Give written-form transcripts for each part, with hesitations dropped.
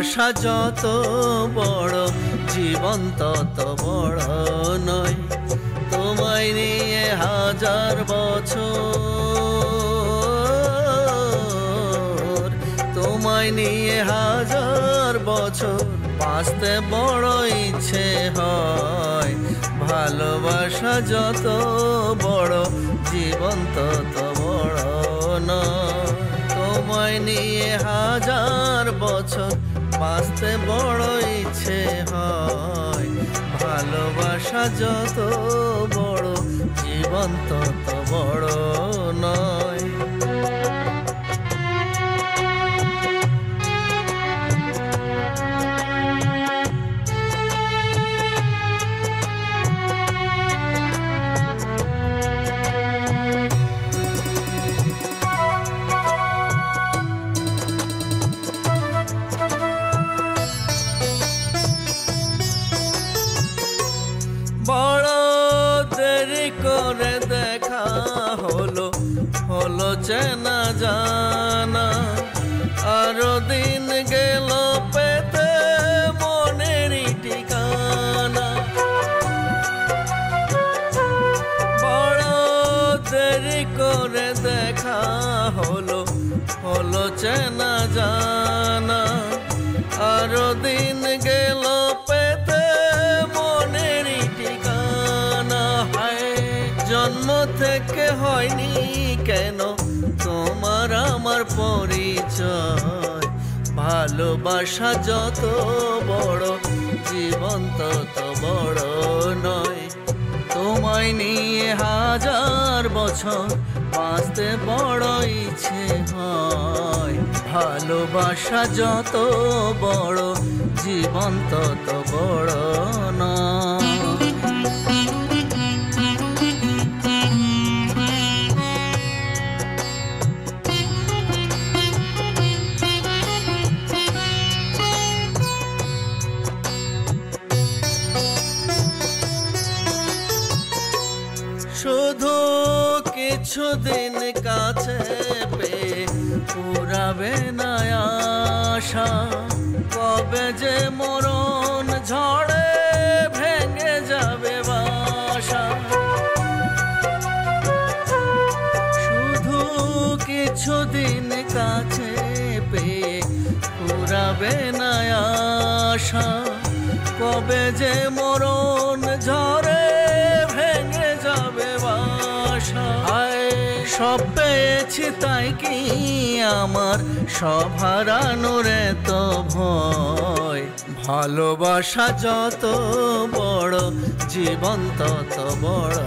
ভালোবাসা যত বড় জীবন তত বড় নয়। তোমায় নিয়ে হাজার বছর, তোমায় নিয়ে হাজার বছর বাঁচতে বড় ইচ্ছে হয়। ভালোবাসা যত বড় জীবন তত বড় নয়। তোমায় নিয়ে হাজার বছর বাঁচতে বড় ইচ্ছে হয়। ভালোবাসা যত বড় জীবন তত বড় নয়। বড় দেরি করে দেখা হলো, হলো চেনা জানা। আরো দিন গেল পেতে মনেরই ঠিকানা। বড় দেরি করে দেখা হলো, হলো চেনা জানা। আরো দিন গেল পেতে মনেরই ঠিকানা। হায় জন্ম থেকে হয়নি কেন তোমার আমার পরিচয়। ভালোবাসা যত বড় জীবন তত বড় নয়। তোমায় নিয়ে হাজার বছর বাঁচতে বড় ইচ্ছে হয়। ভালোবাসা যত বড় জীবন তত বড় নয়। শুধু কিছুদিন কাছে পেয়ে পুরাবে না আশা। কবে যে মরণ ঝড়ে ভেঙে যাবে বাসা। শুধু কিছুদিন কাছে পেয়ে পুরাবে না আশা। কবে যে মরণ ঝড়ে ভেঙে যাবে বাসা। সব পেয়েছি তাই কি আমার সব হারানোর এত ভয়। ভালোবাসা যত বড় জীবন তত বড়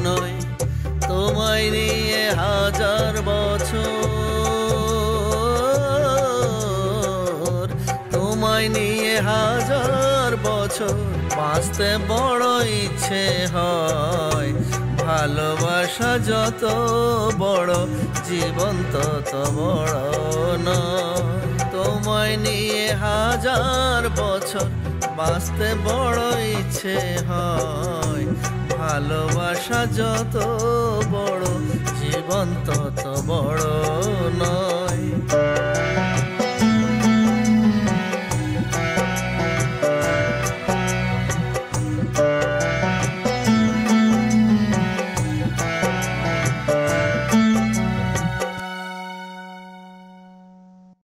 নয়। তোমায় নিয়ে হাজার বছর, তোমায় নিয়ে হাজার বছর বাঁচতে বড় ইচ্ছে হয়। ভালোবাসা যত বড় জীবন তত বড় নয়। তোমায় নিয়ে হাজার বছর বাঁচতে বড় ইচ্ছে হয়। ভালোবাসা যত বড় জীবন তত বড় নয়।